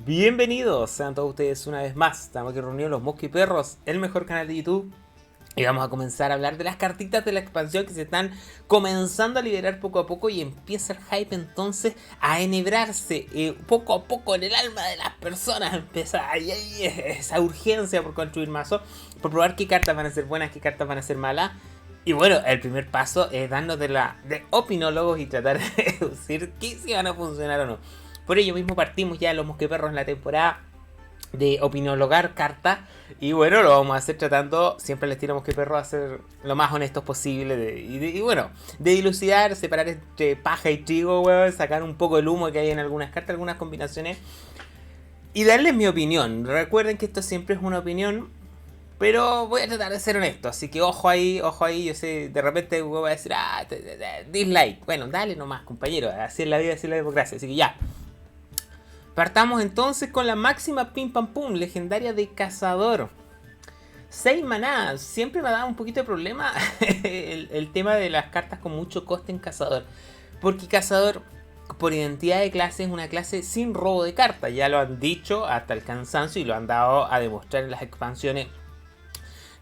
Bienvenidos, sean todos ustedes una vez más. Estamos aquí reunidos los Mosquiperros, el mejor canal de YouTube. Y vamos a comenzar a hablar de las cartitas de la expansión que se están comenzando a liberar poco a poco. Y empieza el hype entonces a enhebrarse poco a poco en el alma de las personas. Empieza esa urgencia por construir mazos, por probar qué cartas van a ser buenas, qué cartas van a ser malas. Y bueno, el primer paso es darnos de opinólogos y tratar de deducir si van a funcionar o no. Por ello mismo partimos ya los Mosqueperros en la temporada de opinologar cartas. Y bueno, lo vamos a hacer tratando, siempre les tiro Mosqueperros a ser lo más honestos posible. Y bueno, de dilucidar, separar entre paja y trigo, weón, sacar un poco el humo que hay en algunas cartas, algunas combinaciones. Y darles mi opinión. Recuerden que esto siempre es una opinión, pero voy a tratar de ser honesto, así que ojo ahí, yo sé, de repente Google va a decir, dislike. Bueno, dale nomás, compañero, así es la vida, así es la democracia, así que ya. Partamos entonces con la máxima Pim Pam Pum, legendaria de Cazador. 6 maná, siempre me ha dado un poquito de problema el tema de las cartas con mucho coste en Cazador. Porque Cazador, por identidad de clase, es una clase sin robo de cartas. Ya lo han dicho hasta el cansancio y lo han dado a demostrar en las expansiones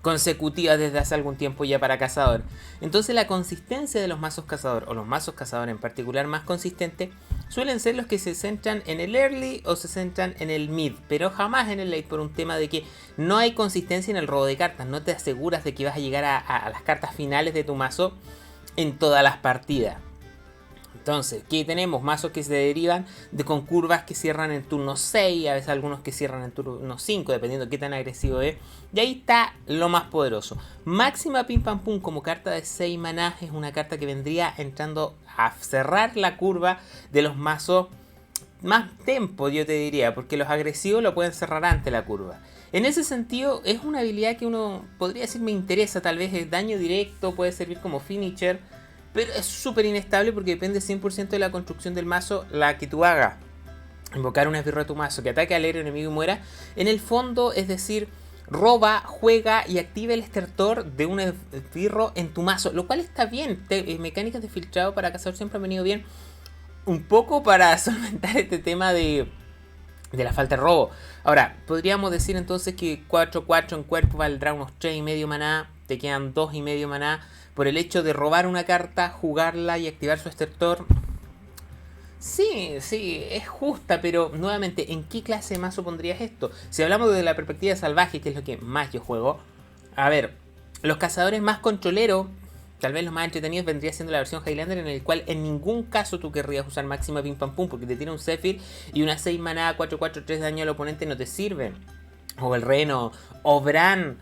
consecutivas desde hace algún tiempo ya para Cazador. Entonces la consistencia de los mazos Cazador, o los mazos Cazador en particular más consistentes, suelen ser los que se centran en el early o se centran en el mid, pero jamás en el late, por un tema de que no hay consistencia en el robo de cartas. No te aseguras de que vas a llegar a las cartas finales de tu mazo en todas las partidas. Entonces, ¿qué tenemos? Mazos que se derivan con curvas que cierran en turno 6, a veces algunos que cierran en turno 5, dependiendo de qué tan agresivo es. Y ahí está lo más poderoso. Máxima Pim Pam Pum como carta de 6 maná es una carta que vendría entrando a cerrar la curva de los mazos más tempo, yo te diría, porque los agresivos lo pueden cerrar ante la curva. En ese sentido, es una habilidad que uno podría decir me interesa, tal vez el daño directo, puede servir como finisher, pero es súper inestable porque depende 100% de la construcción del mazo, la que tú hagas. Invocar un esbirro de tu mazo que ataque al héroe enemigo y muera. En el fondo, es decir, roba, juega y activa el estertor de un esbirro en tu mazo. Lo cual está bien. Mecánicas de filtrado para cazador siempre han venido bien. Un poco para solventar este tema de la falta de robo. Ahora, podríamos decir entonces que 4-4 en cuerpo valdrá unos 3,5 maná. Te quedan 2,5 maná. Por el hecho de robar una carta, jugarla y activar su estertor. Sí, es justa, pero nuevamente, ¿en qué clase de mazo pondrías esto? Si hablamos desde la perspectiva salvaje, que es lo que más yo juego. A ver, los cazadores más controleros, tal vez los más entretenidos, vendría siendo la versión Highlander, en el cual en ningún caso tú querrías usar máxima Pim Pam Pum, porque te tira un Zephyr y una 6 maná, 4-4, 3 daño al oponente no te sirve. O el Reno, o Bran,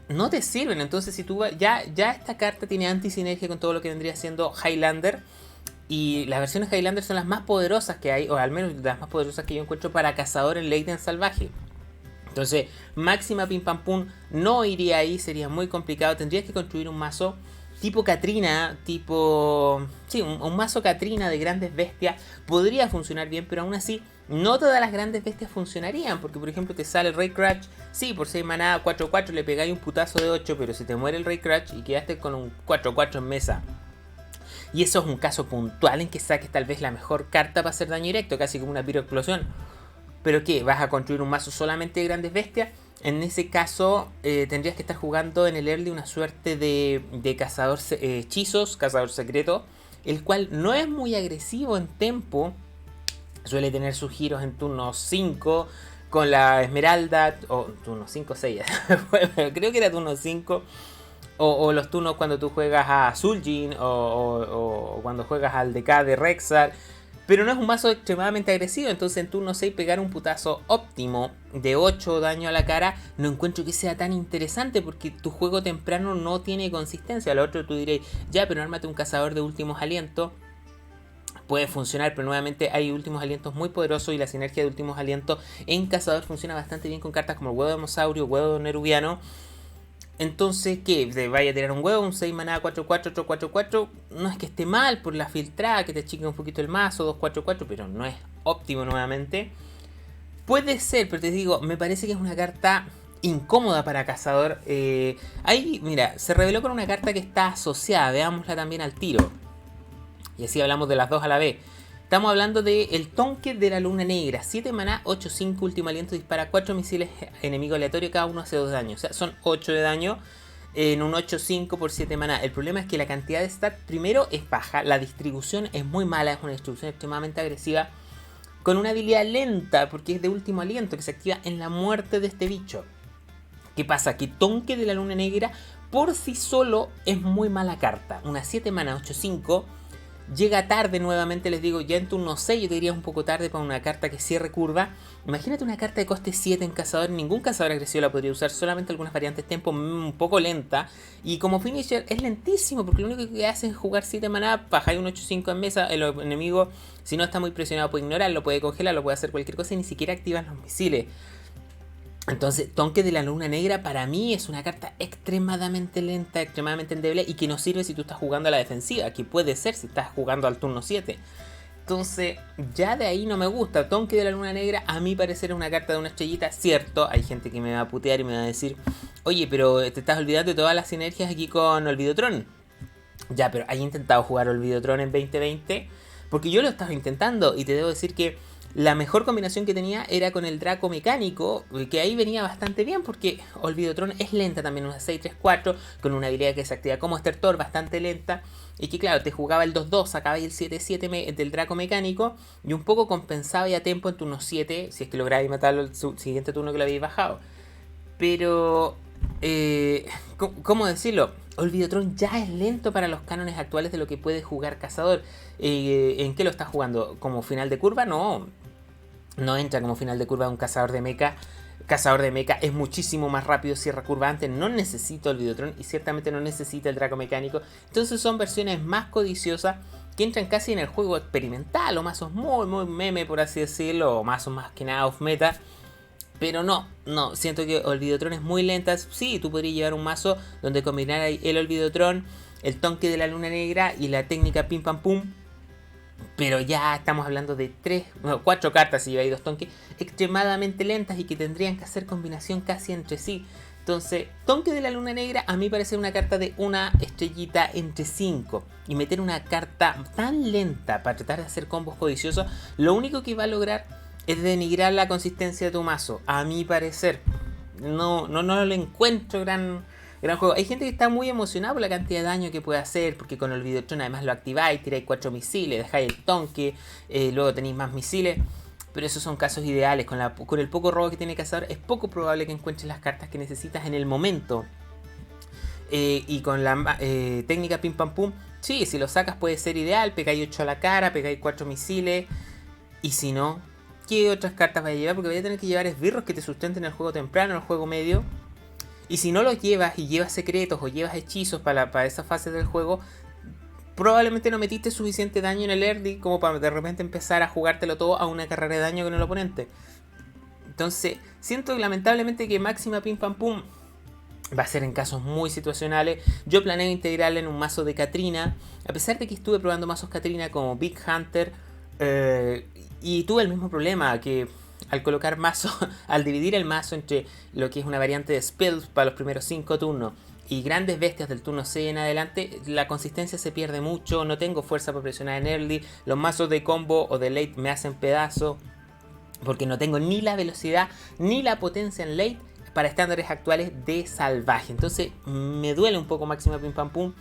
no te sirven. Entonces si tú ya esta carta tiene antisinergia con todo lo que vendría siendo Highlander. Y las versiones Highlander son las más poderosas que hay, o al menos las más poderosas que yo encuentro para cazador en Leiden salvaje. Entonces, máxima Pim Pam Pum no iría ahí, sería muy complicado. Tendrías que construir un mazo tipo Katrina, sí, un mazo Katrina de grandes bestias. Podría funcionar bien, pero aún así no todas las grandes bestias funcionarían. Porque por ejemplo te sale el Rey Crash. Sí, por 6 maná, 4-4 le pegáis un putazo de 8. Pero si te muere el Rey Crash y quedaste con un 4-4 en mesa, y eso es un caso puntual en que saques tal vez la mejor carta para hacer daño directo, casi como una piroexplosión. ¿Pero qué? ¿Vas a construir un mazo solamente de grandes bestias? En ese caso tendrías que estar jugando en el early una suerte de cazador hechizos, cazador secreto, el cual no es muy agresivo en tempo. Suele tener sus giros en turno 5 con la esmeralda, o turno 5 o 6, creo que era turno 5. O los turnos cuando tú juegas a Zul'jin o cuando juegas al DK de Rexxar. Pero no es un mazo extremadamente agresivo. Entonces en turno 6 pegar un putazo óptimo de 8 daño a la cara no encuentro que sea tan interesante, porque tu juego temprano no tiene consistencia. Lo otro tú diréis, ya, pero ármate un cazador de últimos alientos. Puede funcionar, pero nuevamente hay últimos alientos muy poderosos y la sinergia de últimos alientos en cazador funciona bastante bien con cartas como el huevo de Mosaurio, huevo de Nerubiano. Entonces, ¿qué? ¿Te vaya a tirar un huevo? Un 6 maná, 4-4, 8-4-4. No es que esté mal por la filtrada, que te achique un poquito el mazo, 2-4-4, pero no es óptimo nuevamente. Puede ser, pero te digo, me parece que es una carta incómoda para cazador. Ahí, mira, se reveló con una carta que está asociada, veámosla también al tiro. Y así hablamos de las dos a la vez. Estamos hablando de el Tonque de la Luna Negra. 7 maná, 8-5, último aliento, dispara 4 misiles enemigo aleatorio, cada uno hace 2 de daño. O sea, son 8 de daño en un 8-5 por 7 maná. El problema es que la cantidad de stats primero es baja, la distribución es muy mala, es una distribución extremadamente agresiva, con una habilidad lenta, porque es de último aliento, que se activa en la muerte de este bicho. ¿Qué pasa? Que Tonque de la Luna Negra por sí solo es muy mala carta. Una 7 mana 8-5 llega tarde nuevamente, les digo, ya en turno 6 yo te diría un poco tarde para una carta que cierre curva. Imagínate una carta de coste 7 en cazador, ningún cazador agresivo la podría usar, solamente algunas variantes tempo un poco lenta. Y como finisher es lentísimo, porque lo único que hace es jugar 7 maná, bajar un 8-5 en mesa, el enemigo si no está muy presionado puede ignorarlo, puede congelarlo, puede hacer cualquier cosa y ni siquiera activan los misiles. Entonces, Tonque de la Luna Negra para mí es una carta extremadamente lenta, extremadamente endeble y que no sirve si tú estás jugando a la defensiva, que puede ser si estás jugando al turno 7. Entonces, ya de ahí no me gusta. Tonque de la Luna Negra, a mi parecer, es una carta de una estrellita. Cierto, hay gente que me va a putear y me va a decir, oye, pero te estás olvidando de todas las sinergias aquí con Olvidotron. Ya, pero ¿has intentado jugar Olvidotron en 2020? Porque yo lo estaba intentando y te debo decir que la mejor combinación que tenía era con el Draco Mecánico, que ahí venía bastante bien porque Olvidotron es lenta también, una 6-3-4, con una habilidad que se activa como Estertor, bastante lenta, y que claro, te jugaba el 2-2, sacaba el 7-7 del Draco Mecánico, y un poco compensaba ya tiempo en turno 7, si es que lograbais matarlo el siguiente turno que lo habéis bajado. Pero, ¿cómo decirlo? Olvidotron ya es lento para los cánones actuales de lo que puede jugar Cazador. ¿En qué lo está jugando? ¿Como final de curva? No entra como final de curva un Cazador de mecha. Cazador de mecha es muchísimo más rápido, cierra curva antes, no necesita Olvidotron y ciertamente no necesita el Draco Mecánico. Entonces son versiones más codiciosas que entran casi en el juego experimental, o mazos muy meme por así decirlo, o mazos más que nada off meta. Pero no, siento que Olvidotron es muy lenta. Sí, tú podrías llevar un mazo donde combinar el Olvidotron, el Tonque de la Luna Negra y la técnica Pim Pam Pum. Pero ya estamos hablando de 4 cartas si lleváis 2 tonques extremadamente lentas y que tendrían que hacer combinación casi entre sí. Entonces, Tonque de la Luna Negra a mí parece una carta de una estrellita entre 5. Y meter una carta tan lenta para tratar de hacer combos codiciosos, lo único que va a lograr es denigrar la consistencia de tu mazo. A mi parecer, no le encuentro gran juego. Hay gente que está muy emocionada por la cantidad de daño que puede hacer, porque con el Olvidotron además lo activáis, tiráis 4 misiles, dejáis el tonque, luego tenéis más misiles. Pero esos son casos ideales. Con el poco robo que tiene Cazador es poco probable que encuentres las cartas que necesitas en el momento. Y con la técnica Pim Pam Pum, sí, si lo sacas puede ser ideal. Pegáis 8 a la cara, pegáis 4 misiles. Y si no, ¿qué otras cartas vais a llevar? Porque vais a tener que llevar esbirros que te sustenten el juego temprano, el juego medio. Y si no los llevas y llevas secretos o llevas hechizos para esa fase del juego, probablemente no metiste suficiente daño en el early como para de repente empezar a jugártelo todo a una carrera de daño con el oponente. Entonces, siento lamentablemente que Máxima Pim Pam Pum va a ser en casos muy situacionales. Yo planeo integrarla en un mazo de Katrina, a pesar de que estuve probando mazos Katrina como Big Hunter, y tuve el mismo problema que al colocar mazo, al dividir el mazo entre lo que es una variante de spells para los primeros 5 turnos y grandes bestias del turno 6 en adelante, la consistencia se pierde mucho, no tengo fuerza para presionar en early, los mazos de combo o de late me hacen pedazos, porque no tengo ni la velocidad ni la potencia en late para estándares actuales de salvaje. Entonces me duele un poco Máxima Pim Pam Pum.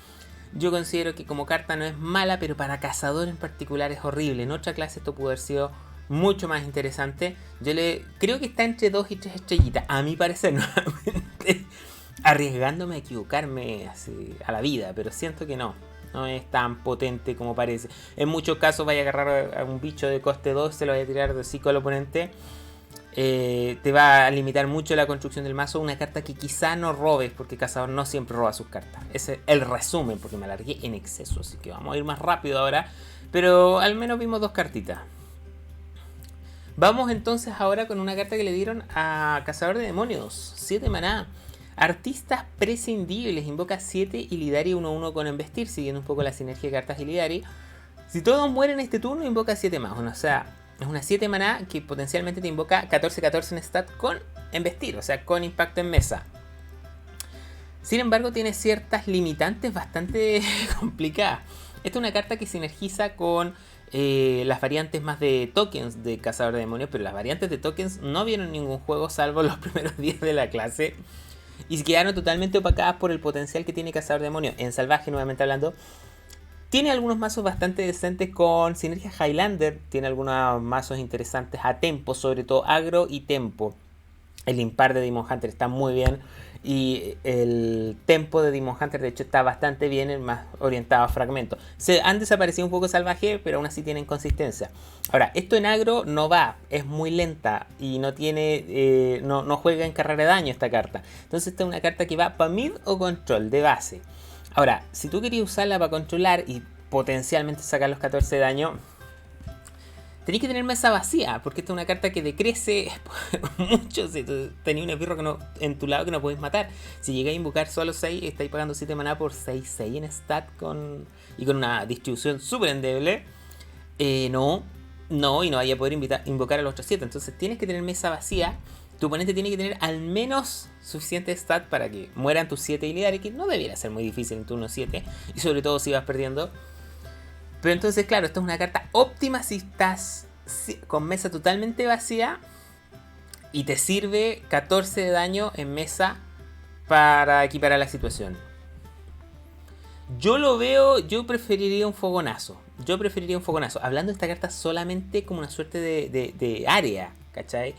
Yo considero que como carta no es mala, pero para Cazador en particular es horrible. En otra clase esto pudo haber sido mucho más interesante. Yo creo que está entre 2 y 3 estrellitas, a mi parecer, nuevamente arriesgándome a equivocarme así a la vida, pero siento que no es tan potente como parece. En muchos casos vaya a agarrar a un bicho de coste 2, se lo vaya a tirar de hocico al oponente, te va a limitar mucho la construcción del mazo. Una carta que quizá no robes, porque Cazador no siempre roba sus cartas. Ese es el resumen, porque me alargué en exceso, así que vamos a ir más rápido ahora, pero al menos vimos 2 cartitas. Vamos entonces ahora con una carta que le dieron a Cazador de Demonios. 7 maná. Artistas prescindibles. Invoca 7 y Lidari 1-1 con embestir, siguiendo un poco la sinergia de cartas de Lidari. Si todos mueren este turno, invoca 7 más. O sea, es una 7 maná que potencialmente te invoca 14-14 en stat con embestir, o sea, con impacto en mesa. Sin embargo, tiene ciertas limitantes bastante complicadas. Esta es una carta que sinergiza con las variantes más de tokens de Cazador de Demonios, pero las variantes de tokens no vieron ningún juego salvo los primeros días de la clase y quedaron totalmente opacadas por el potencial que tiene Cazador de Demonios. En Salvaje, nuevamente hablando, tiene algunos mazos bastante decentes con sinergia Highlander, tiene algunos mazos interesantes a tempo, sobre todo agro y tempo. El impar de Demon Hunter está muy bien y el tempo de Demon Hunter de hecho está bastante bien, más orientado a fragmentos. Se han desaparecido un poco Salvaje, pero aún así tienen consistencia. Ahora, esto en agro no va, es muy lenta y no tiene no juega en carrera de daño esta carta. Entonces esta es una carta que va para mid o control de base. Ahora, si tú querías usarla para controlar y potencialmente sacar los 14 de daño, tenéis que tener mesa vacía, porque esta es una carta que decrece mucho. Si tenéis un esbirro que no, en tu lado que no podéis matar. Si llegáis a invocar solo 6, estáis pagando 7 maná por 6-6 en stat y con una distribución súper endeble. Y no vaya a poder invocar a los otros 7. Entonces tienes que tener mesa vacía. Tu oponente tiene que tener al menos suficiente stat para que mueran tus 7 Illidari, que no debiera ser muy difícil en turno 7. Y sobre todo si vas perdiendo. Pero entonces, claro, esta es una carta óptima si estás con mesa totalmente vacía y te sirve 14 de daño en mesa para equiparar la situación. Yo preferiría un fogonazo. Hablando de esta carta solamente como una suerte de área, ¿cachai?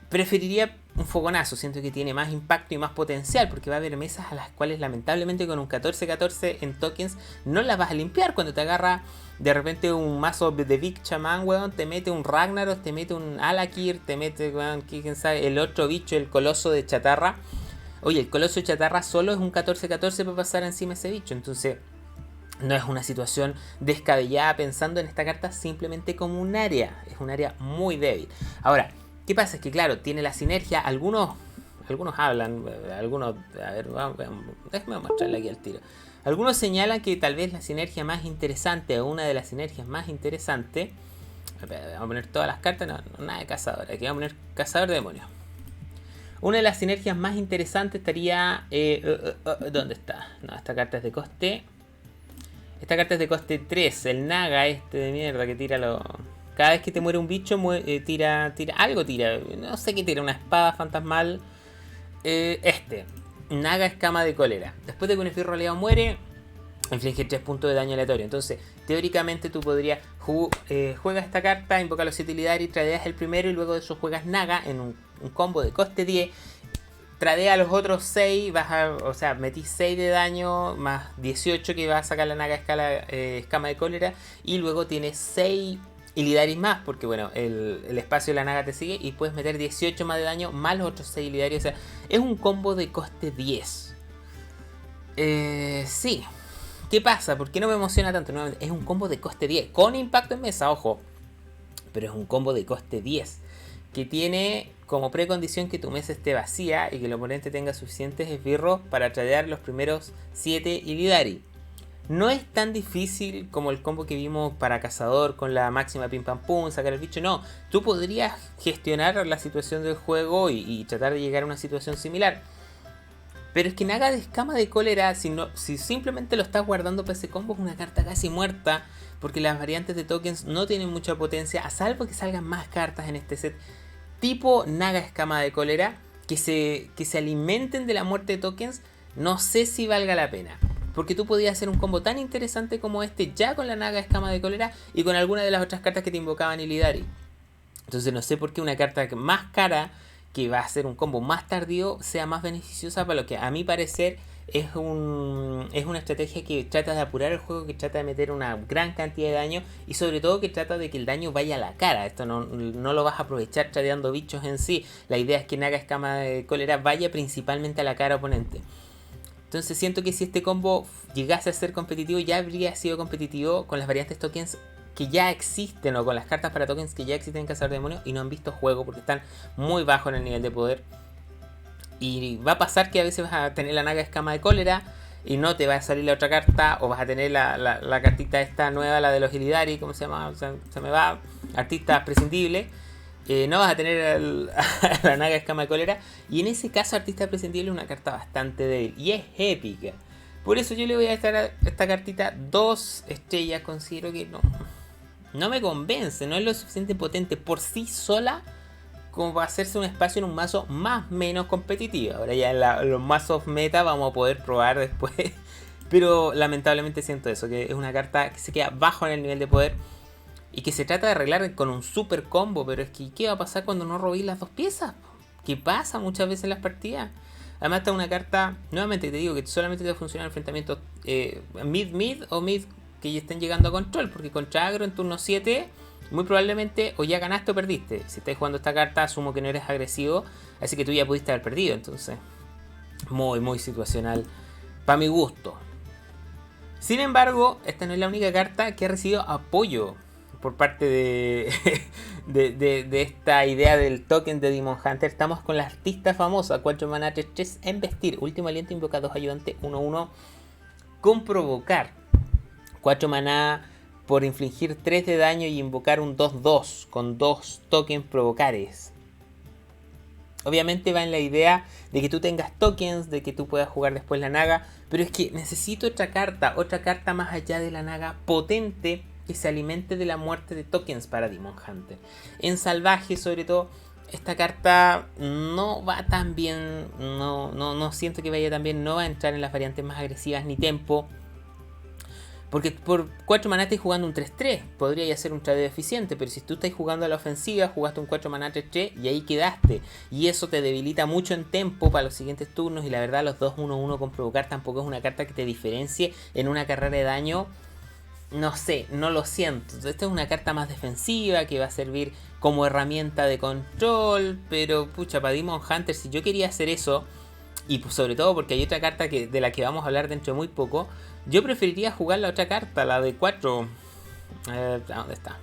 Preferiría un fogonazo, siento que tiene más impacto y más potencial, porque va a haber mesas a las cuales lamentablemente con un 14-14 en tokens no las vas a limpiar. Cuando te agarra de repente un mazo de Big Shaman, weón, te mete un Ragnaros, te mete un Alakir, te mete, weón, quién sabe, el otro bicho, el coloso de chatarra. Oye, el coloso de chatarra solo es un 14-14 para pasar encima de ese bicho, entonces no es una situación descabellada pensando en esta carta simplemente como un área, es un área muy débil. Ahora, ¿qué pasa? Es que claro, tiene la sinergia, algunos hablan, a ver, déjame mostrarle aquí al tiro. Algunos señalan que tal vez la sinergia más interesante o una de las sinergias más interesantes, vamos a poner todas las cartas, no nada de cazador, aquí vamos a poner cazador de demonios. Una de las sinergias más interesantes estaría, ¿dónde está? No, esta carta es de coste, esta carta es de coste 3, el Naga este de mierda que tira los... Cada vez que te muere un bicho, tira algo, no sé qué tira, una espada fantasmal. Naga Escama de Cólera. Después de que un esbirro aliado muere, inflige 3 puntos de daño aleatorio. Entonces, teóricamente tú podrías juegas esta carta, invoca los 7 Illidari, tradeas el primero y luego de eso juegas Naga en un combo de coste 10. Tradea a los otros 6, metís 6 de daño más 18 que vas a sacar la Naga Escama de Cólera. Y luego tienes 6 Illidari más, porque bueno, el espacio de la Naga te sigue y puedes meter 18 más de daño más los otros 6 Illidari. O sea, es un combo de coste 10. Sí. ¿Qué pasa? ¿Por qué no me emociona tanto? No, es un combo de coste 10, con impacto en mesa, ojo. Pero es un combo de coste 10, que tiene como precondición que tu mesa esté vacía y que el oponente tenga suficientes esbirros para tradear los primeros 7 Illidari. No es tan difícil como el combo que vimos para Cazador con la máxima pim pam pum, sacar el bicho. No, tú podrías gestionar la situación del juego y tratar de llegar a una situación similar. Pero es que Naga de Escama de Cólera, si simplemente lo estás guardando para ese combo, es una carta casi muerta. Porque las variantes de tokens no tienen mucha potencia, a salvo que salgan más cartas en este set tipo Naga Escama de Cólera que se alimenten de la muerte de tokens. No sé si valga la pena. Porque tú podías hacer un combo tan interesante como este ya con la Naga Escama de Cólera y con alguna de las otras cartas que te invocaban Illidari. Entonces no sé por qué una carta más cara, que va a ser un combo más tardío, sea más beneficiosa para lo que a mi parecer es una estrategia que trata de apurar el juego, que trata de meter una gran cantidad de daño y sobre todo que trata de que el daño vaya a la cara. Esto no lo vas a aprovechar tradeando bichos en sí. La idea es que Naga Escama de Cólera vaya principalmente a la cara oponente. Entonces siento que si este combo llegase a ser competitivo, ya habría sido competitivo con las variantes tokens que ya existen o con las cartas para tokens que ya existen en Cazador de Demonios y no han visto juego porque están muy bajos en el nivel de poder. Y va a pasar que a veces vas a tener la Naga Escama de Cólera y no te va a salir la otra carta, o vas a tener la cartita esta nueva, la de los Illidari, ¿cómo se llama? Se me va, artista prescindible. No vas a tener la Naga Escama de Cólera. Y en ese caso, artista prescindible es una carta bastante débil. Y es épica. Por eso yo le voy a dar a esta cartita 2 estrellas. Considero que no me convence, no es lo suficiente potente por sí sola como para hacerse un espacio en un mazo más menos competitivo. Ahora ya en los mazos meta vamos a poder probar después. Pero lamentablemente siento eso, que es una carta que se queda bajo en el nivel de poder y que se trata de arreglar con un super combo. Pero es que, ¿qué va a pasar cuando no robéis las dos piezas? ¿Qué pasa muchas veces en las partidas? Además está una carta, nuevamente te digo, que solamente te va a funcionar en enfrentamientos mid o mid que ya estén llegando a control. Porque contra agro en turno 7, muy probablemente o ya ganaste o perdiste. Si estás jugando esta carta, asumo que no eres agresivo, así que tú ya pudiste haber perdido. Entonces, muy situacional para mi gusto. Sin embargo, esta no es la única carta que ha recibido apoyo por parte de esta idea del token de Demon Hunter. Estamos con la artista famosa, 4 mana 3-3 embestir. Último aliento, invoca 2 ayudantes 1-1 con provocar. 4 mana por infligir 3 de daño y invocar un 2-2 con 2 tokens provocares. Obviamente va en la idea de que tú tengas tokens, de que tú puedas jugar después la Naga, pero es que necesito otra carta más allá de la Naga potente que se alimente de la muerte de tokens para Demon Hunter. En salvaje, sobre todo, esta carta no va tan bien, no siento que vaya tan bien, no va a entrar en las variantes más agresivas ni tempo. Porque por 4 maná estás jugando un 3-3. Podría ser un tradeo eficiente. Pero si tú estás jugando a la ofensiva, jugaste un 4 maná 3-3 y ahí quedaste. Y eso te debilita mucho en tempo para los siguientes turnos. Y la verdad, los 2-1-1 con provocar tampoco es una carta que te diferencie en una carrera de daño. No sé, no lo siento. Esta es una carta más defensiva que va a servir como herramienta de control. Pero pucha, para Demon Hunter, si yo quería hacer eso, y pues sobre todo porque hay otra carta de la que vamos a hablar dentro de muy poco, yo preferiría jugar la otra carta, la de 4. ¿Dónde está?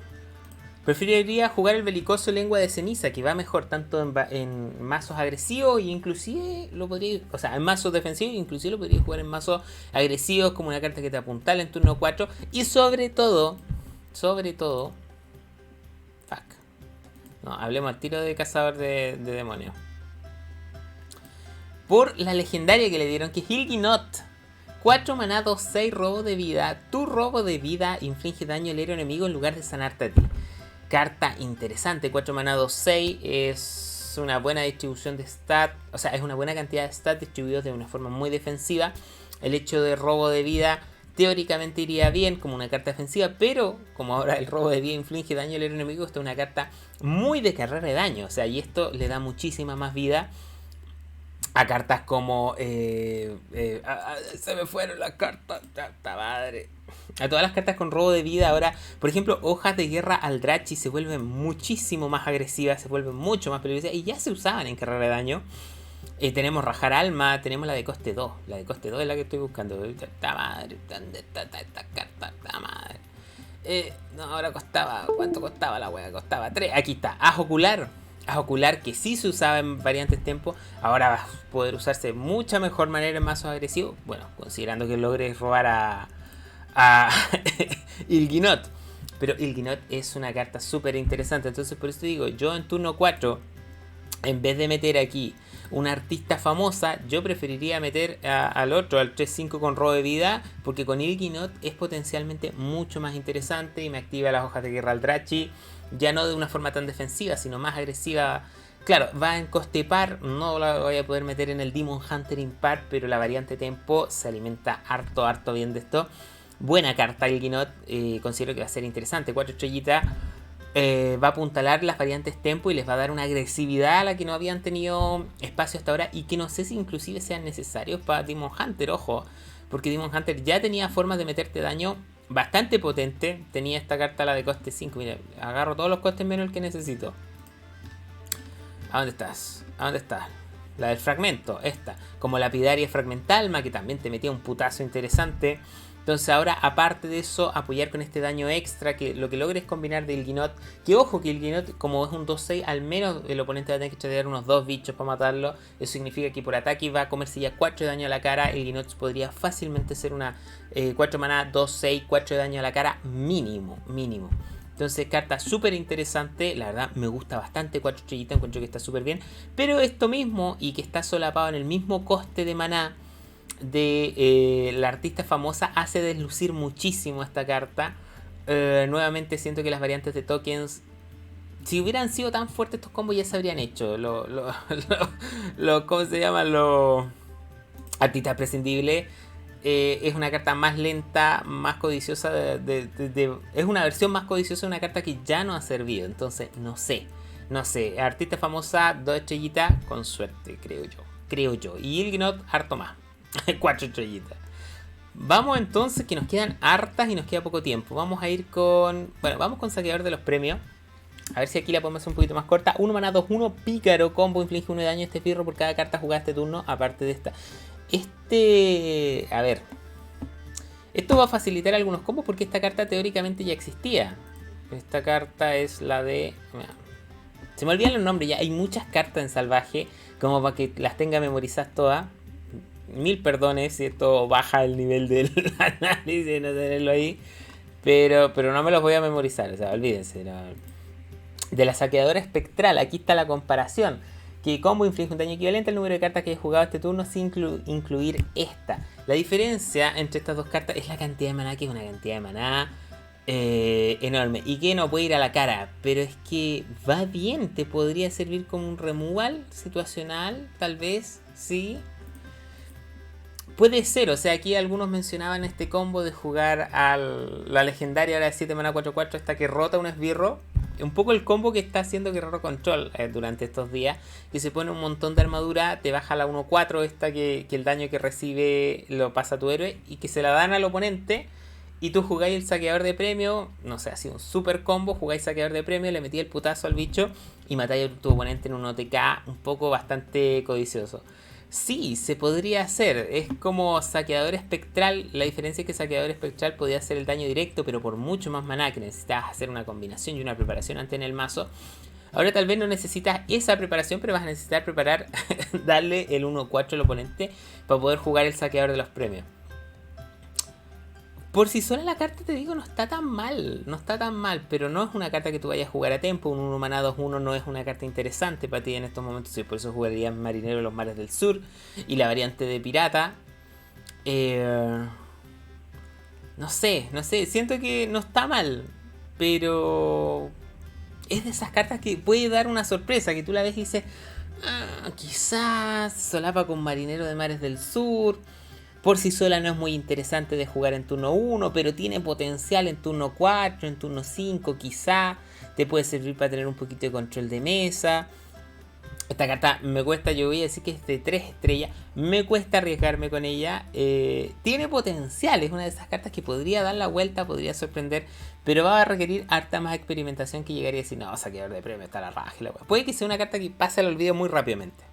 Preferiría jugar el belicoso lengua de ceniza, que va mejor tanto en mazos agresivos e inclusive lo podría, o sea, en mazos defensivos, inclusive lo podría jugar en mazos agresivos como una carta que te apuntala en turno 4. Y sobre todo, fuck. No, hablemos al tiro de cazador de demonios. Por la legendaria que le dieron, que es Il'gynoth. 4 maná, 2-6, robo de vida. Tu robo de vida inflige daño al héroe enemigo en lugar de sanarte a ti. Carta interesante, 4 maná, 2-6. Es una buena distribución de stat. O sea, es una buena cantidad de stats distribuidos de una forma muy defensiva. El hecho de robo de vida teóricamente iría bien como una carta defensiva, pero como ahora el robo de vida inflige daño al héroe enemigo, esta es una carta muy de carrera de daño. O sea, y esto le da muchísima más vida a cartas como se me fueron las cartas, tanta madre. A todas las cartas con robo de vida ahora, por ejemplo, hojas de guerra Aldrachi se vuelven muchísimo más agresivas, se vuelven mucho más peligrosas y ya se usaban en carrera de daño. Tenemos rajar alma, tenemos la de coste 2. La de coste 2 es la que estoy buscando. Tanta madre, ¿dónde está esta carta? Tanta madre. No, ahora costaba, ¿cuánto costaba la wea? Costaba 3. Aquí está, Haz Ocular. Haz Ocular, que sí se usaba en variantes tempo, ahora va a poder usarse de mucha mejor manera en mazos agresivos. Bueno, considerando que logres robar a Il'gynoth. Pero Il'gynoth es una carta súper interesante. Entonces por eso digo, yo en turno 4, en vez de meter aquí una artista famosa, yo preferiría meter al otro, al 3-5 con robo de vida, porque con Il'gynoth es potencialmente mucho más interesante y me activa las hojas de guerra Aldrachi. Ya no de una forma tan defensiva, sino más agresiva. Claro, va en coste par, no la voy a poder meter en el Demon Hunter impar, pero la variante tempo se alimenta harto bien de esto. Buena carta Il'gynoth, considero que va a ser interesante. 4 estrellitas, va a apuntalar las variantes tempo y les va a dar una agresividad a la que no habían tenido espacio hasta ahora y que no sé si inclusive sean necesarios para Demon Hunter, ojo. Porque Demon Hunter ya tenía formas de meterte daño bastante potente. Tenía esta carta, la de coste 5. Mira, agarro todos los costes menos el que necesito. ¿A dónde estás? ¿A dónde estás? La del fragmento, esta. Como lapidaria fragmentalma, que también te metía un putazo interesante. Entonces ahora, aparte de eso, apoyar con este daño extra, que lo que logres combinar de Il'gynoth. Que ojo, que Il'gynoth, como es un 2-6, al menos el oponente va a tener que tradear unos 2 bichos para matarlo. Eso significa que por ataque va a comerse ya 4 de daño a la cara. Il'gynoth podría fácilmente ser una 4 maná, 2-6, 4 de daño a la cara mínimo. Entonces, carta súper interesante. La verdad, me gusta bastante. 4 estrellitas, encuentro que está súper bien. Pero esto mismo, y que está solapado en el mismo coste de maná de la artista famosa, hace deslucir muchísimo esta carta. Nuevamente siento que las variantes de tokens, si hubieran sido tan fuertes estos combos, ya se habrían hecho. ¿Cómo se llama? Lo artista prescindible. Es una carta más lenta, más codiciosa. Es una versión más codiciosa de una carta que ya no ha servido. Entonces, no sé. Artista famosa, 2 estrellitas, con suerte, creo yo. Y Ilgnot, harto más. 4 estrellitas. Vamos entonces, que nos quedan hartas y nos queda poco tiempo. Vamos a ir con... Bueno, vamos con Saqueador de los Premios. A ver si aquí la podemos hacer un poquito más corta. 1 maná 2-1, pícaro, combo, inflige 1 de daño a este firro por cada carta jugada este turno, aparte de esta. A ver. Esto va a facilitar algunos combos porque esta carta teóricamente ya existía. Esta carta es la de... Mira, se me olvidan los nombres ya. Hay muchas cartas en Salvaje, como para que las tenga memorizadas todas. 1000 perdones si esto baja el nivel del análisis de no tenerlo ahí. Pero no me los voy a memorizar, o sea, olvídense. No. De la saqueadora espectral, aquí está la comparación. Que combo inflige un daño equivalente al número de cartas que he jugado este turno sin incluir esta. La diferencia entre estas dos cartas es la cantidad de maná, que es una cantidad de maná enorme. Y que no puede ir a la cara, pero es que va bien, te podría servir como un removal situacional, tal vez, sí. Puede ser, o sea, aquí algunos mencionaban este combo de jugar a la legendaria ahora de 7 mana 4-4, esta que rota un esbirro. Un poco el combo que está haciendo Guerrero Control durante estos días, que se pone un montón de armadura, te baja la 1-4, esta que el daño que recibe lo pasa a tu héroe, y que se la dan al oponente, y tú jugáis el saqueador de premio, no sé, así un super combo, jugáis saqueador de premio, le metí el putazo al bicho, y matáis a tu oponente en un OTK un poco bastante codicioso. Sí, se podría hacer. Es como saqueador espectral. La diferencia es que saqueador espectral podía hacer el daño directo, pero por mucho más maná, que necesitabas hacer una combinación y una preparación antes en el mazo. Ahora tal vez no necesitas esa preparación, pero vas a necesitar preparar, darle el 1-4 al oponente para poder jugar el saqueador de los premios. Por si sola la carta, te digo, no está tan mal, pero no es una carta que tú vayas a jugar a tempo. Un 1 maná 2-1 no es una carta interesante para ti en estos momentos, y por eso jugarías Marinero de los Mares del Sur y la variante de Pirata. No sé, siento que no está mal, pero es de esas cartas que puede dar una sorpresa, que tú la ves y dices, quizás solapa con Marinero de Mares del Sur. Por sí sola no es muy interesante de jugar en turno 1, pero tiene potencial en turno 4, en turno 5 quizá. Te puede servir para tener un poquito de control de mesa. Esta carta me cuesta, yo voy a decir que es de 3 estrellas. Me cuesta arriesgarme con ella. Tiene potencial, es una de esas cartas que podría dar la vuelta, podría sorprender. Pero va a requerir harta más experimentación, que llegaría a decir, no, saqueador de premio, está la raja. Puede que sea una carta que pase al olvido muy rápidamente.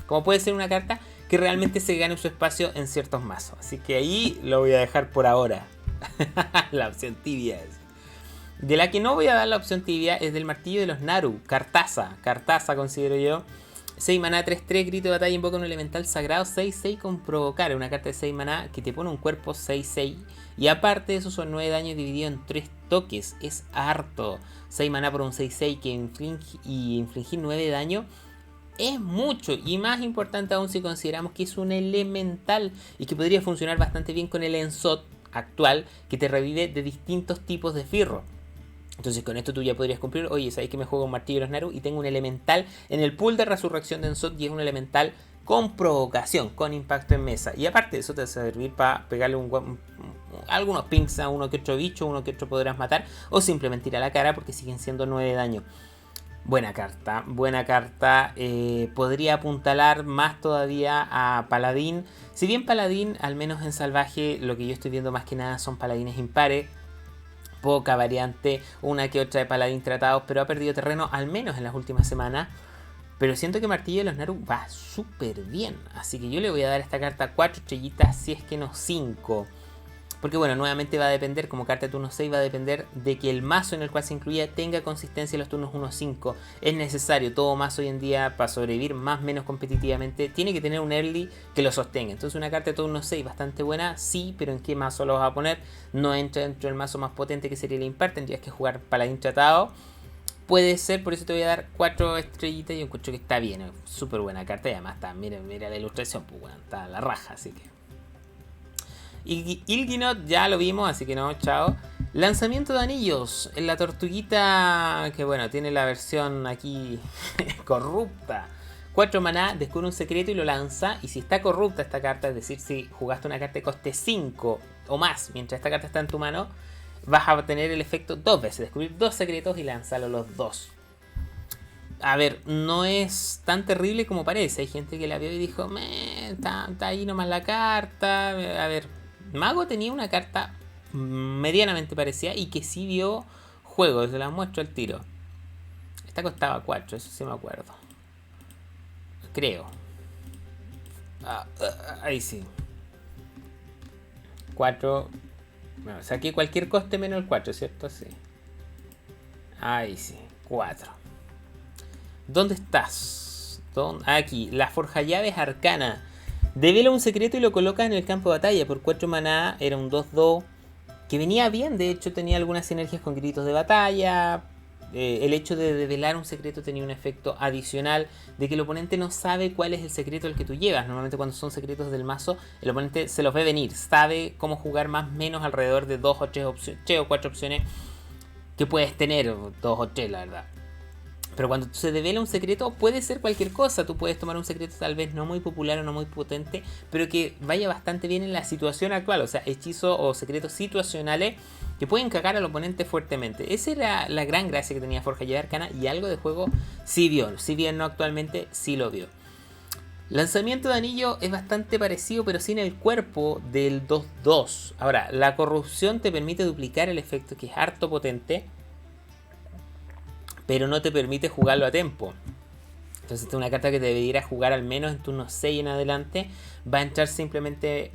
Como puede ser una carta que realmente se gane su espacio en ciertos mazos. Así que ahí lo voy a dejar por ahora. La opción tibia. De la que no voy a dar la opción tibia es del Martillo de los Naru. Cartaza considero yo. 6 maná, 3-3, grito de batalla, invoca un elemental sagrado 6-6 con provocar. Una carta de 6 maná que te pone un cuerpo 6-6. Y aparte de eso son 9 daños divididos en 3 toques. Es harto. 6 maná por un 6-6 que infligir 9 daño. Es mucho, y más importante aún si consideramos que es un elemental y que podría funcionar bastante bien con el Ensot actual, que te revive de distintos tipos de firro. Entonces con esto tú ya podrías cumplir, oye, sabéis que me juego un Martillo de los Naru y tengo un elemental en el pool de resurrección de Ensot, y es un elemental con provocación, con impacto en mesa. Y aparte de eso te va a servir para pegarle algunos pings a uno que otro bicho, uno que otro podrás matar, o simplemente ir a la cara porque siguen siendo 9 de daño. Buena carta. Podría apuntalar más todavía a Paladín. Si bien Paladín, al menos en Salvaje, lo que yo estoy viendo más que nada son paladines impares. Poca variante, una que otra de Paladín tratados, pero ha perdido terreno al menos en las últimas semanas. Pero siento que Martillo de los Naru va súper bien. Así que yo le voy a dar a esta carta 4 estrellitas, si es que no 5. Porque bueno, nuevamente va a depender, como carta de turno 6, va a depender de que el mazo en el cual se incluya tenga consistencia en los turnos 1-5. Es necesario, todo mazo hoy en día, para sobrevivir más o menos competitivamente, tiene que tener un early que lo sostenga. Entonces una carta de turno 6 bastante buena, sí, pero ¿en qué mazo lo vas a poner? No entra dentro del mazo más potente que sería el Impar, tendrías que jugar Paladín Tratado. Puede ser, por eso te voy a dar 4 estrellitas y yo encuentro que está bien, súper buena carta. Y además está, mira la ilustración, pues bueno, está a la raja, así que... Ilgnot ya lo vimos, así que no, chao. Lanzamiento de anillos. La tortuguita que bueno, tiene la versión aquí corrupta. 4 maná, descubre un secreto y lo lanza. Y si está corrupta esta carta, es decir, si jugaste una carta de coste 5 o más mientras esta carta está en tu mano, vas a tener el efecto 2 veces, descubrir 2 secretos y lanzarlo los 2. A ver, no es tan terrible como parece. Hay gente que la vio y dijo, está ahí nomás la carta. A ver, Mago tenía una carta medianamente parecida y que sí vio juego, se la muestro al tiro. Esta costaba 4, eso sí me acuerdo. Creo. Ahí sí. 4. Bueno, saqué cualquier coste menos el 4, ¿cierto? Sí. Ahí sí. 4. ¿Dónde estás? Aquí. La forja llaves arcana. Devela un secreto y lo coloca en el campo de batalla. Por 4 maná era un 2-2. Que venía bien, de hecho tenía algunas sinergias con gritos de batalla. El hecho de develar un secreto tenía un efecto adicional de que el oponente no sabe cuál es el secreto al que tú llevas. Normalmente cuando son secretos del mazo, el oponente se los ve venir, sabe cómo jugar más o menos alrededor de 2 o 3 o 4 opciones que puedes tener, 2 o 3 la verdad. Pero cuando se devela un secreto puede ser cualquier cosa. Tú puedes tomar un secreto tal vez no muy popular o no muy potente, pero que vaya bastante bien en la situación actual. O sea, hechizos o secretos situacionales que pueden cagar al oponente fuertemente. Esa era la gran gracia que tenía Forja Llave Arcana y algo de juego sí vio. Si bien no actualmente, sí lo vio. Lanzamiento de anillo es bastante parecido, pero sin el cuerpo del 2-2. Ahora, la corrupción te permite duplicar el efecto, que es harto potente, pero no te permite jugarlo a tiempo. Entonces esta es una carta que te debería jugar al menos en turno 6 en adelante. Va a entrar simplemente...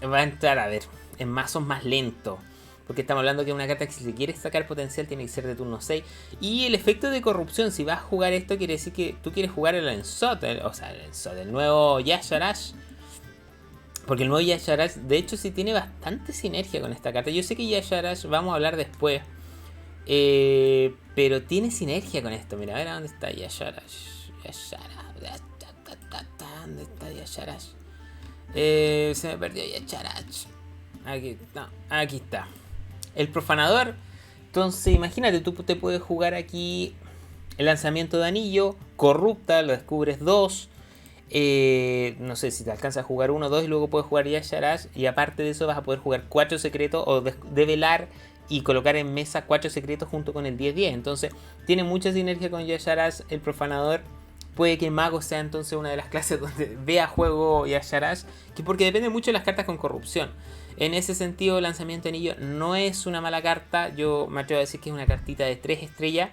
Va a entrar, a ver, en mazos más lento. Porque estamos hablando que es una carta que si se quiere sacar potencial tiene que ser de turno 6. Y el efecto de corrupción, si vas a jugar esto, quiere decir que tú quieres jugar el Ensot. O sea, el Ensot, el nuevo Yasharash. Porque el nuevo Yasharash, de hecho, sí tiene bastante sinergia con esta carta. Yo sé que Yasharash vamos a hablar después. Pero tiene sinergia con esto. Mira, a ver dónde está Yasharash. ¿Dónde está Yasharash? Se me perdió Yasharash. Aquí está. El profanador. Entonces, imagínate, tú te puedes jugar aquí el lanzamiento de anillo. Corrupta, lo descubres 2. No sé si te alcanzas a jugar 1 o 2 y luego puedes jugar Yasharash. Y aparte de eso, vas a poder jugar 4 secretos o develar y colocar en mesa 4 secretos junto con el 10-10. Entonces tiene mucha sinergia con Yasharash, el profanador. Puede que el mago sea entonces una de las clases donde vea juego Yasharash, que porque depende mucho de las cartas con corrupción. En ese sentido, lanzamiento de anillo no es una mala carta. Yo me atrevo a decir que es una cartita de 3 estrellas.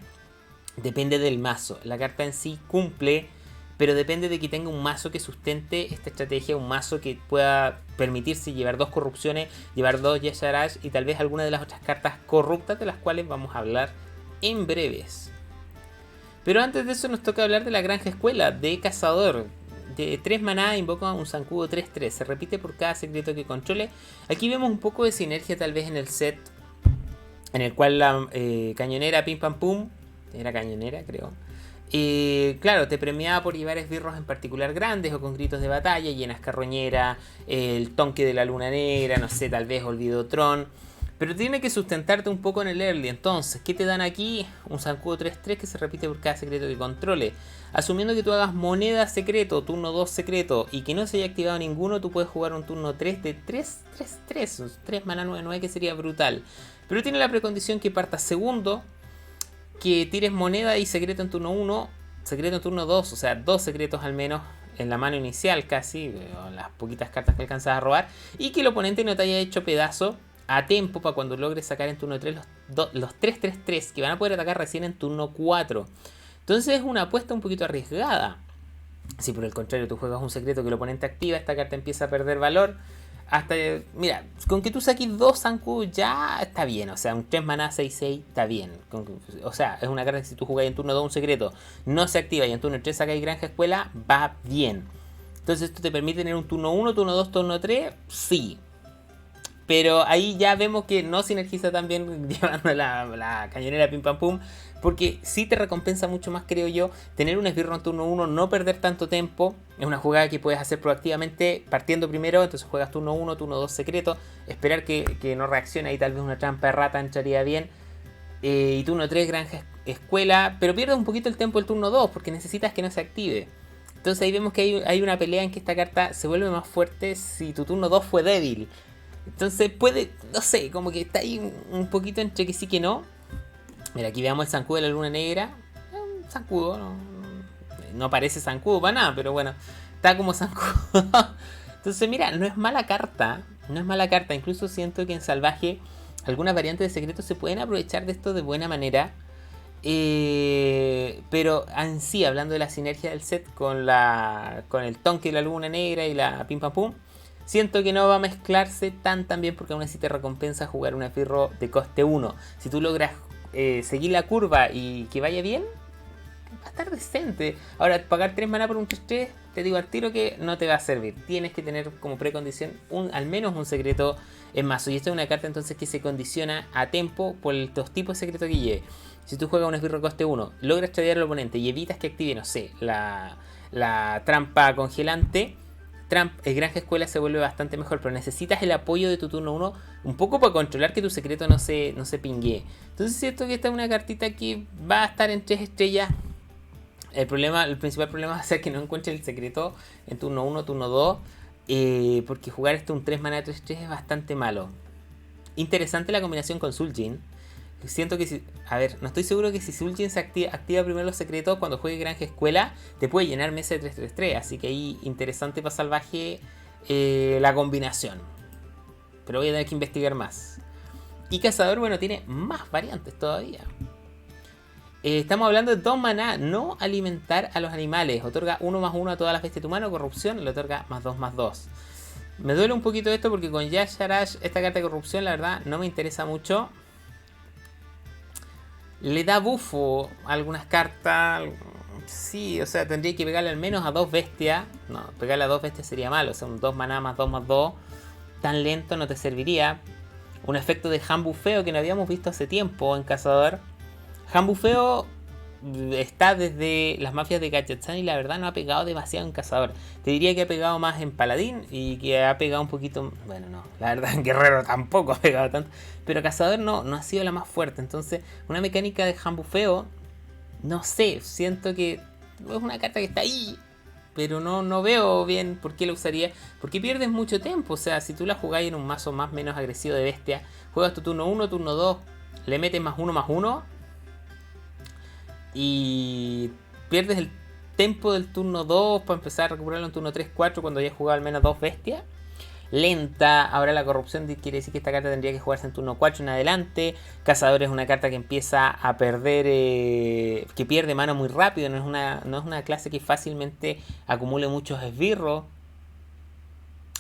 Depende del mazo. La carta en sí cumple, pero depende de que tenga un mazo que sustente esta estrategia, un mazo que pueda permitirse llevar 2 corrupciones, llevar 2 Yasharash y tal vez alguna de las otras cartas corruptas de las cuales vamos a hablar en breves. Pero antes de eso nos toca hablar de la granja escuela de cazador. De 3 maná invoca un zancudo 3-3, se repite por cada secreto que controle. Aquí vemos un poco de sinergia tal vez en el set, en el cual la cañonera Pim Pam Pum, era cañonera creo, claro, te premiaba por llevar esbirros en particular grandes o con gritos de batalla, llenas carroñera, el tonque de la luna negra, no sé, tal vez Olvidotron. Pero tiene que sustentarte un poco en el early. Entonces, ¿qué te dan aquí? Un zancudo 3-3 que se repite por cada secreto que controle. Asumiendo que tú hagas moneda secreto, turno 2 secreto y que no se haya activado ninguno, tú puedes jugar un turno 3 de 3-3-3. 3 mana 9-9 que sería brutal. Pero tiene la precondición que partas segundo, que tires moneda y secreto en turno 1, secreto en turno 2, o sea, 2 secretos al menos en la mano inicial casi, o las poquitas cartas que alcanzas a robar, y que el oponente no te haya hecho pedazo a tiempo para cuando logres sacar en turno 3 los 3-3-3 que van a poder atacar recién en turno 4. Entonces es una apuesta un poquito arriesgada. Si por el contrario tú juegas un secreto que el oponente activa, esta carta empieza a perder valor. Hasta, mira, con que tú saques 2 zancudos ya está bien. O sea, un 3 maná 6-6 está bien. O sea, es una carta que si tú jugás en turno 2 un secreto, no se activa y en turno 3 sacáis granja escuela, va bien. Entonces esto te permite tener un turno 1, turno 2, turno 3, sí. Pero ahí ya vemos que no sinergiza tan bien llevando la cañonera pim pam pum. Porque sí te recompensa mucho más, creo yo, tener un esbirro en turno 1, no perder tanto tiempo. Es una jugada que puedes hacer proactivamente partiendo primero, entonces juegas turno 1, turno 2 secreto, esperar que no reaccione, ahí tal vez una trampa de rata entraría bien. Y turno 3 granja escuela, pero pierdes un poquito el tiempo del turno 2 porque necesitas que no se active. Entonces ahí vemos que hay una pelea en que esta carta se vuelve más fuerte si tu turno 2 fue débil. Entonces puede, no sé, como que está ahí un poquito entre que sí que no. Mira, aquí veamos el zancudo de la luna negra. Un zancudo, no parece zancudo para nada, pero bueno, está como zancudo. Entonces, mira, no es mala carta. No es mala carta. Incluso siento que en salvaje algunas variantes de secretos se pueden aprovechar de esto de buena manera. Pero en sí, hablando de la sinergia del set con el Tonke de la luna negra y la pim pam pum, siento que no va a mezclarse tan bien porque aún así te recompensa jugar un esbirro de coste 1. Si tú logras seguir la curva y que vaya bien, va a estar decente. Ahora, pagar 3 maná por un 3-3, te digo al tiro que no te va a servir. Tienes que tener como precondición al menos un secreto en mazo. Y esta es una carta entonces que se condiciona a tempo por los tipos de secretos que lleve. Si tú juegas un esbirro coste 1, logras tradear al oponente y evitas que active, no sé, la trampa congelante, el granja escuela se vuelve bastante mejor, pero necesitas el apoyo de tu turno 1 un poco para controlar que tu secreto no se pinguee. Entonces siento que esta es una cartita que va a estar en 3 estrellas. El principal problema va a ser que no encuentres el secreto en turno 1, turno 2, porque jugar un 3 mana de 3-3 es bastante malo. Interesante la combinación con Zul'jin. Siento que no estoy seguro que si Zul'jin se activa primero los secretos cuando juegue granja escuela, te puede llenar mesa de 3-3-3. Así que ahí interesante para salvaje la combinación. Pero voy a tener que investigar más. Y cazador, bueno, tiene más variantes todavía. Estamos hablando de 2 maná, no alimentar a los animales. Otorga 1+1 a todas las bestias de tu mano, corrupción, le otorga +2/+2. Me duele un poquito esto porque con Yasharash, esta carta de corrupción, la verdad, no me interesa mucho. Le da bufo a algunas cartas. Sí, o sea, tendría que pegarle al menos a 2 bestias. No, pegarle a 2 bestias sería malo. O sea, un 2 maná +2/+2. Tan lento no te serviría. Un efecto de jambufeo que no habíamos visto hace tiempo en Cazador. Jambufeo está desde las mafias de Kazakhstan y la verdad no ha pegado demasiado en Cazador. Te diría que ha pegado más en Paladín y que ha pegado un poquito... Bueno, no, la verdad en Guerrero tampoco ha pegado tanto. Pero Cazador no ha sido la más fuerte. Entonces, una mecánica de jambufeo, no sé, siento que es una carta que está ahí. Pero no veo bien por qué la usaría. Porque pierdes mucho tiempo. O sea, si tú la jugáis en un mazo más o menos agresivo de bestia, juegas tu turno 1, turno 2, le metes +1/+1 y pierdes el tempo del turno 2 para empezar a recuperarlo en turno 3-4 cuando ya has jugado al menos 2 bestias. Lenta, ahora la corrupción quiere decir que esta carta tendría que jugarse en turno 4 en adelante. Cazador es una carta que empieza a perder, que pierde mano muy rápido, no es una clase que fácilmente acumule muchos esbirros,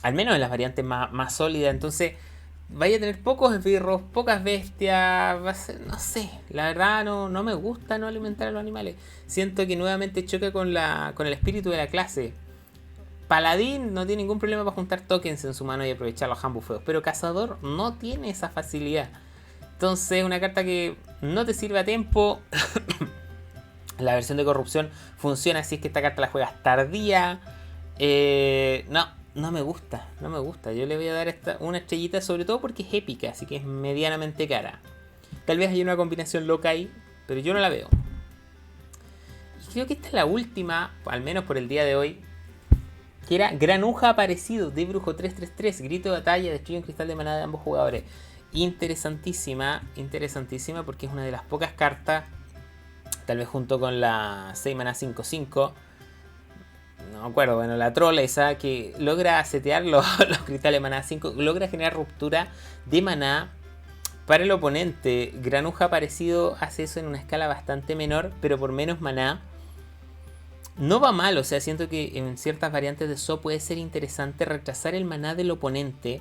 al menos en las variantes más sólidas. Entonces vaya a tener pocos esbirros, pocas bestias, no sé, la verdad no me gusta no alimentar a los animales. Siento que nuevamente choca con el espíritu de la clase. Paladín no tiene ningún problema para juntar tokens en su mano y aprovechar los jambufeos, pero Cazador no tiene esa facilidad. Entonces una carta que no te sirve a tiempo. La versión de corrupción funciona si es que esta carta la juegas tardía. No me gusta. Yo le voy a dar una estrellita, sobre todo porque es épica, así que es medianamente cara. Tal vez haya una combinación loca ahí, pero yo no la veo. Y creo que esta es la última, al menos por el día de hoy, que era Granuja Aparecido de Brujo 3-3-3. Grito de batalla, destruye un cristal de maná de ambos jugadores. Interesantísima porque es una de las pocas cartas, tal vez junto con la 6 maná 5-5. No me acuerdo, bueno, la trola esa que logra setear los cristales de maná 5, logra generar ruptura de maná para el oponente. Granuja Aparecido hace eso en una escala bastante menor, pero por menos maná. No va mal, o sea, siento que en ciertas variantes de So puede ser interesante retrasar el maná del oponente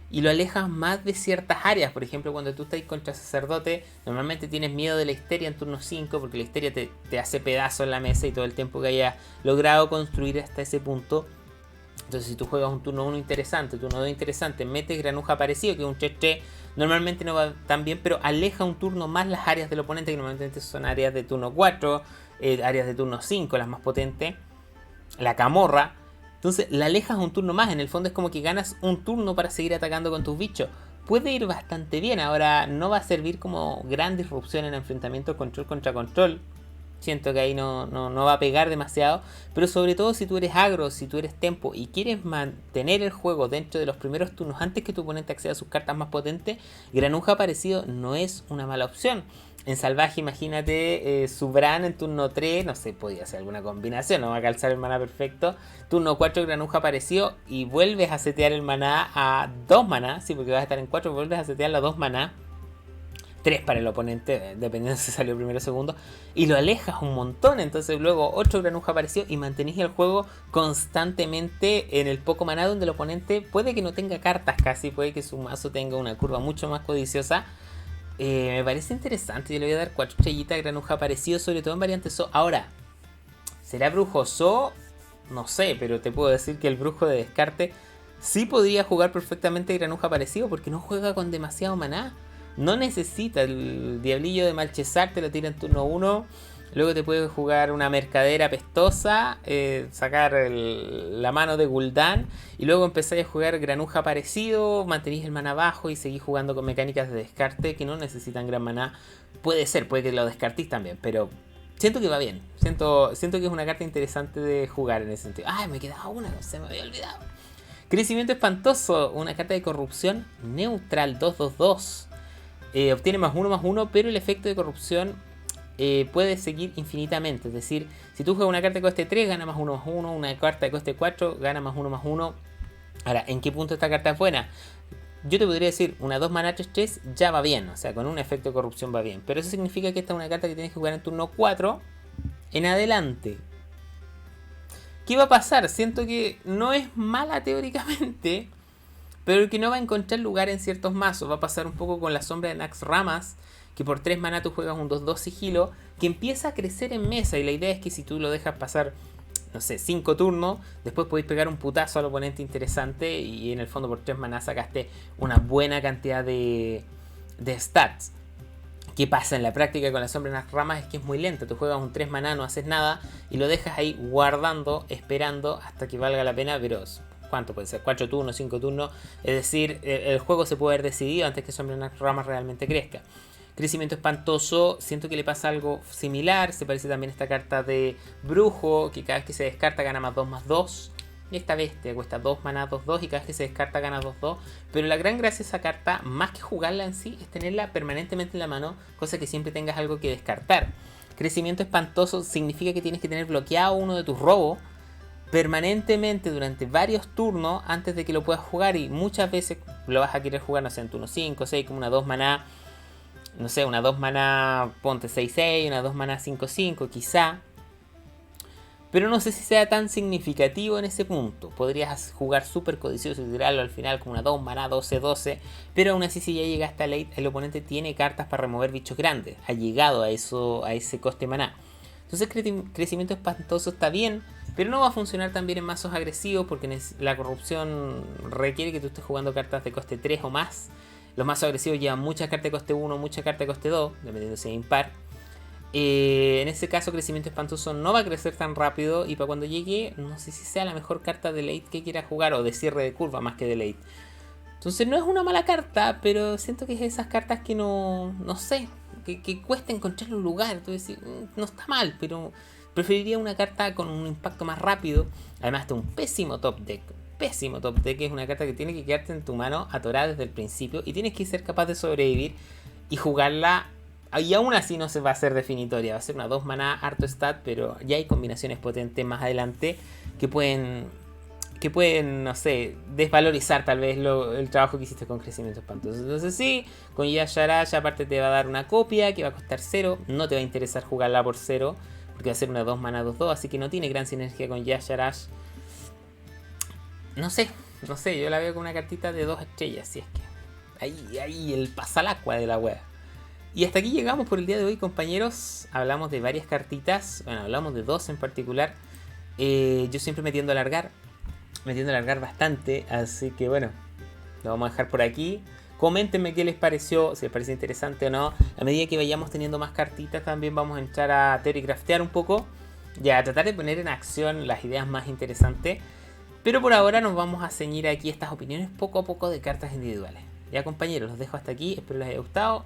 y lo alejas más de ciertas áreas. Por ejemplo, cuando tú estás contra sacerdote, normalmente tienes miedo de la histeria en turno 5 porque la histeria te hace pedazo en la mesa y todo el tiempo que hayas logrado construir hasta ese punto Entonces si tú juegas un turno 1 interesante, turno 2 interesante, metes granuja parecido, que es un 3-3, normalmente no va tan bien, pero aleja un turno más las áreas del oponente, que normalmente son áreas de turno 4, áreas de turno 5, las más potentes, la camorra. Entonces la alejas un turno más, en el fondo es como que ganas un turno para seguir atacando con tus bichos. Puede ir bastante bien, ahora no va a servir como gran disrupción en enfrentamientos control contra control. Siento que ahí no va a pegar demasiado. Pero sobre todo si tú eres agro, si tú eres tempo y quieres mantener el juego dentro de los primeros turnos antes que tu oponente acceda a sus cartas más potentes, granuja parecido no es una mala opción. En salvaje, imagínate Subran en turno 3, no sé, podría ser alguna combinación, no va a calzar el maná perfecto. Turno 4 granuja parecido y vuelves a setear el maná a 2 maná, sí, porque vas a estar en 4, vuelves a setearlo a 2 maná. 3 para el oponente, dependiendo si salió primero o segundo, y lo alejas un montón. Entonces luego 8 granuja apareció y mantenís el juego constantemente en el poco maná, donde el oponente puede que no tenga cartas casi, puede que su mazo tenga una curva mucho más codiciosa. Me parece interesante, yo le voy a dar 4 estrellitas. Granuja aparecido, sobre todo en variante So. Ahora, ¿será brujo So? No sé, pero te puedo decir que el brujo de descarte sí podría jugar perfectamente granuja parecido, porque no juega con demasiado maná. No necesita el diablillo de Malchesar, te lo tira en turno 1. Luego te puedes jugar una mercadera pestosa, sacar la mano de Gul'dan y luego empezáis a jugar granuja parecido, mantenéis el maná bajo y seguís jugando con mecánicas de descarte que no necesitan gran maná. Puede ser, puede que lo descartéis también, pero siento que va bien. Siento que es una carta interesante de jugar en ese sentido. ¡Ay, me quedaba una! Se me había olvidado. Crecimiento espantoso, una carta de corrupción neutral 2-2-2. Obtiene +1/+1, pero el efecto de corrupción puede seguir infinitamente. Es decir, si tú juegas una carta que coste 3, gana +1/+1. Una carta que coste 4, gana +1/+1. Ahora, ¿en qué punto esta carta es buena? Yo te podría decir, una 2 mana 3-3 ya va bien. O sea, con un efecto de corrupción va bien. Pero eso significa que esta es una carta que tienes que jugar en turno 4 en adelante. ¿Qué va a pasar? Siento que no es mala teóricamente, pero que no va a encontrar lugar en ciertos mazos. Va a pasar un poco con la sombra de Naxxramas, que por 3 maná tú juegas un 2-2 sigilo, que empieza a crecer en mesa. Y la idea es que si tú lo dejas pasar, no sé, 5 turnos, después podéis pegar un putazo al oponente interesante. Y en el fondo por 3 maná sacaste una buena cantidad de stats. ¿Qué pasa en la práctica con la sombra de Naxxramas? Es que es muy lenta. Tú juegas un 3 maná, no haces nada, y lo dejas ahí guardando, esperando hasta que valga la pena, pero ¿cuánto puede ser? 4 turnos, 5 turnos. Es decir, el juego se puede haber decidido antes que Sombra de Naxxramas realmente crezca. Crecimiento espantoso, siento que le pasa algo similar. Se parece también a esta carta de brujo, que cada vez que se descarta gana +2/+2. Y esta bestia cuesta 2 maná 2-2 y cada vez que se descarta gana 2-2. Pero la gran gracia de esa carta, más que jugarla en sí, es tenerla permanentemente en la mano, cosa que siempre tengas algo que descartar. Crecimiento espantoso significa que tienes que tener bloqueado uno de tus robos permanentemente durante varios turnos antes de que lo puedas jugar, y muchas veces lo vas a querer jugar, no sé, en turno 5, 6, como una 2 maná, no sé, una 2 maná, ponte 6-6, una 2 maná 5-5 quizá, pero no sé si sea tan significativo en ese punto. Podrías jugar súper codicioso y tirarlo al final como una 2 maná 12-12, pero aún así si ya llega hasta late, el oponente tiene cartas para remover bichos grandes, ha llegado a ese coste maná. Entonces crecimiento espantoso está bien, pero no va a funcionar tan bien en mazos agresivos, porque la corrupción requiere que tú estés jugando cartas de coste 3 o más. Los mazos agresivos llevan muchas cartas de coste 1, muchas cartas de coste 2, dependiendo si es impar. En ese caso crecimiento espantoso no va a crecer tan rápido, y para cuando llegue no sé si sea la mejor carta de late que quiera jugar, o de cierre de curva más que de late. Entonces no es una mala carta, pero siento que es esas cartas que no sé, que cuesta encontrar un lugar. Entonces no está mal, pero preferiría una carta con un impacto más rápido. Además de un pésimo top deck. Pésimo top deck, es una carta que tiene que quedarte en tu mano atorada desde el principio, y tienes que ser capaz de sobrevivir y jugarla. Y aún así no se va a hacer definitoria, va a ser una 2 maná, harto stat, pero ya hay combinaciones potentes más adelante que pueden, no sé, desvalorizar tal vez el trabajo que hiciste con crecimiento espantoso. Entonces sí, con Yasharash aparte te va a dar una copia que va a costar 0, no te va a interesar jugarla por 0, porque va a ser una 2 mana 2-2, así que no tiene gran sinergia con Yasharash. No sé, yo la veo con una cartita de 2 estrellas, si es que ahí el pasalacua de la wea. Y hasta aquí llegamos por el día de hoy, compañeros. Hablamos de varias cartitas, bueno, hablamos de 2 en particular. Yo siempre me tiendo a alargar. metiendo a alargar bastante, así que bueno, lo vamos a dejar por aquí. Coméntenme qué les pareció, si les parece interesante o no. A medida que vayamos teniendo más cartitas también vamos a entrar a theorycraftear un poco y a tratar de poner en acción las ideas más interesantes. Pero por ahora nos vamos a ceñir aquí estas opiniones poco a poco de cartas individuales. Ya compañeros, los dejo hasta aquí, espero les haya gustado.